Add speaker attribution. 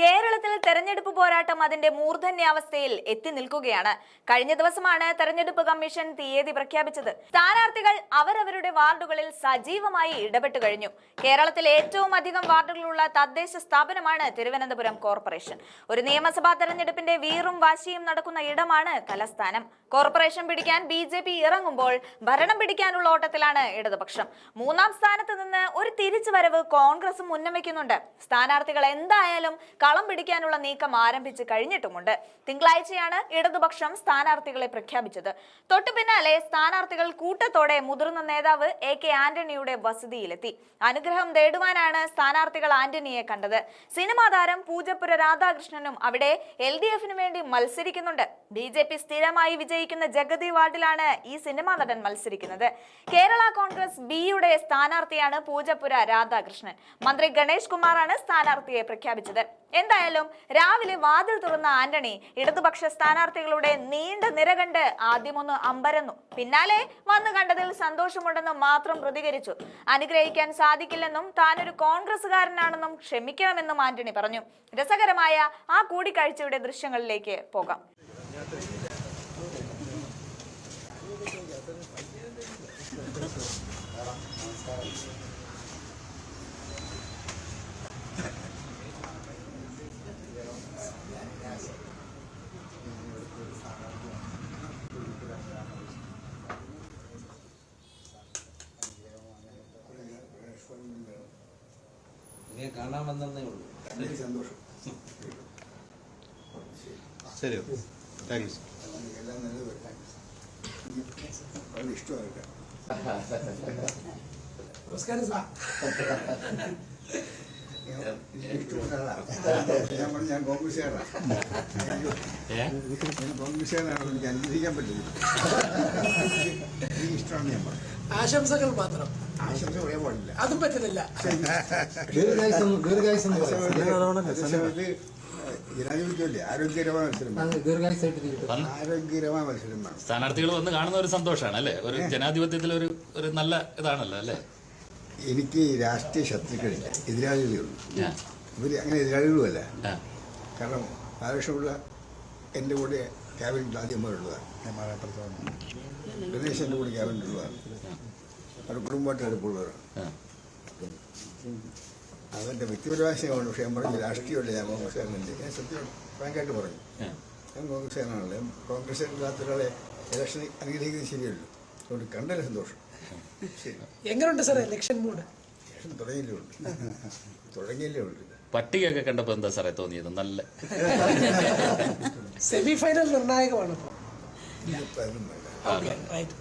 Speaker 1: കേരളത്തിൽ തെരഞ്ഞെടുപ്പ് പോരാട്ടം അതിന്റെ മൂർധന്യാവസ്ഥയിൽ എത്തി നിൽക്കുകയാണ്. കഴിഞ്ഞ ദിവസമാണ് തെരഞ്ഞെടുപ്പ് കമ്മീഷൻ തീയതി പ്രഖ്യാപിച്ചത്. സ്ഥാനാർത്ഥികൾ അവരവരുടെ വാർഡുകളിൽ സജീവമായി ഇടപെട്ടു കഴിഞ്ഞു. കേരളത്തിൽ ഏറ്റവും അധികം വാർഡുകളുള്ള തദ്ദേശ സ്ഥാപനമാണ് തിരുവനന്തപുരം കോർപ്പറേഷൻ. ഒരു നിയമസഭാ തെരഞ്ഞെടുപ്പിന്റെ വീറും വാശിയും നടക്കുന്ന ഇടമാണ് തലസ്ഥാനം. കോർപ്പറേഷൻ പിടിക്കാൻ BJP ഇറങ്ങുമ്പോൾ ഭരണം പിടിക്കാനുള്ള ഓട്ടത്തിലാണ് ഇടതുപക്ഷം. മൂന്നാം സ്ഥാനത്ത് നിന്ന് ഒരു തിരിച്ചുവരവ് കോൺഗ്രസും ഉന്നമിക്കുന്നുണ്ട്. സ്ഥാനാർത്ഥികൾ എന്തായാലും കളം പിടിക്കാനുള്ള നീക്കം ആരംഭിച്ചു കഴിഞ്ഞിട്ടുമുണ്ട്. തിങ്കളാഴ്ചയാണ് ഇടതുപക്ഷം സ്ഥാനാർത്ഥികളെ പ്രഖ്യാപിച്ചത്. തൊട്ടു പിന്നാലെ സ്ഥാനാർത്ഥികൾ കൂട്ടത്തോടെ മുതിർന്ന നേതാവ് AK ആന്റണിയുടെ വസതിയിലെത്തി. അനുഗ്രഹം തേടുവാനാണ് സ്ഥാനാർത്ഥികൾ ആന്റണിയെ കണ്ടത്. സിനിമാ താരം പൂജപ്പുര രാധാകൃഷ്ണനും അവിടെ LDF-ന് വേണ്ടി മത്സരിക്കുന്നുണ്ട്. BJP സ്ഥിരമായി വിജയിക്കുന്ന ജഗതി വാർഡിലാണ് ഈ സിനിമാ നടൻ മത്സരിക്കുന്നത്. കേരള കോൺഗ്രസ് B-യുടെ സ്ഥാനാർത്ഥിയാണ് പൂജപ്പുര രാധാകൃഷ്ണൻ. മന്ത്രി ഗണേഷ് കുമാറാണ് സ്ഥാനാർത്ഥിയെ പ്രഖ്യാപിച്ചത്. എന്തായാലും രാവിലെ വാതിൽ തുറന്ന ആന്റണി ഇടതുപക്ഷ സ്ഥാനാർത്ഥികളുടെ നീണ്ട നിര കണ്ട് ആദ്യമൊന്ന് അമ്പരന്നു. പിന്നാലെ വന്നു കണ്ടതിൽ സന്തോഷമുണ്ടെന്നും മാത്രം പ്രതികരിച്ചു. അനുഗ്രഹിക്കാൻ സാധിക്കില്ലെന്നും താനൊരു കോൺഗ്രസുകാരനാണെന്നും ക്ഷമിക്കണമെന്നും ആന്റണി പറഞ്ഞു. രസകരമായ ആ കൂടിക്കാഴ്ചയുടെ ദൃശ്യങ്ങളിലേക്ക് പോകാം.
Speaker 2: കാണാൻ വന്നേ ഉള്ളൂ.
Speaker 3: സന്തോഷം.
Speaker 4: ശരി, താങ്ക് യു.
Speaker 3: എല്ലാം നല്ലത്. വളരെ ഇഷ്ടമായിട്ട്.
Speaker 2: നമസ്കാരം സാർ.
Speaker 3: ഞാൻ കോൺഗ്രസ്സുകാരാണ്. കോൺഗ്രസ്സുകാരാണ്. എനിക്ക് അനുഗ്രഹിക്കാൻ പറ്റില്ല. എനിക്ക് ഇഷ്ടമാണ്. ഞാൻ പറഞ്ഞു
Speaker 2: ആശംസകൾ മാത്രം.
Speaker 3: ആശംസ പറയാൻ പാടില്ല.
Speaker 2: അതും പറ്റുന്നില്ല.
Speaker 3: ജനാധിപത്യമല്ലേ? ആരോഗ്യകരമായ മത്സരം. ആരോഗ്യകരമായ മത്സരം വേണം.
Speaker 5: സ്ഥാനാർത്ഥികൾ വന്ന് കാണുന്ന ഒരു സന്തോഷമാണ് അല്ലേ? ഒരു ജനാധിപത്യത്തിൽ ഒരു നല്ല ഇതാണല്ലോ അല്ലേ?
Speaker 3: എനിക്ക് രാഷ്ട്രീയ ശത്രുക്കളില്ല, എതിരാളികളുള്ളൂ. ഇവർ അങ്ങനെ എതിരാളികളുമല്ല. കാരണം ബാലകൃഷ്ണപിള്ള എൻ്റെ കൂടെ ക്യാബിനറ്റിൽ ആദ്യമാരുള്ളതാണ്. ഗണേശ് എൻ്റെ കൂടെ ക്യാബിനറ്റിലുള്ളതാണ്. അവരുടെ കുടുംബമായിട്ട് അടുപ്പുള്ളവരാണ്. അതെൻ്റെ വ്യക്തിപരമായ സ്നേഹമാണ്. പക്ഷേ ഞാൻ പറഞ്ഞു രാഷ്ട്രീയമല്ല, ഞാൻ കോൺഗ്രസ്സുകാരനല്ലേ. ഞാൻ സത്യം ഫ്രാങ്കായിട്ട് പറഞ്ഞു, ഞാൻ കോൺഗ്രസ്സുകാരനാണല്ലോ. കോൺഗ്രസ്സില്ലാത്ത ഒരാളെ ഇലക്ഷൻ അനുഗ്രഹിക്കുന്നത് ശരിയല്ലോ. അതുകൊണ്ട് കണ്ടല്ലേ സന്തോഷം. ശരി.
Speaker 2: എങ്ങനെയുണ്ട് സാർ ഇലക്ഷൻ മൂഡ്?
Speaker 3: ഇലക്ഷൻ തുടങ്ങിയല്ലേ ഉള്ളൂ.
Speaker 5: പട്ടികയൊക്കെ കണ്ടപ്പോൾ എന്താ സാറേ തോന്നിയത്? നല്ല
Speaker 2: സെമി ഫൈനൽ നിർണായകമാണ്.
Speaker 3: ഇപ്പം അതൊന്നും വേണ്ട.
Speaker 2: റൈറ്റ്.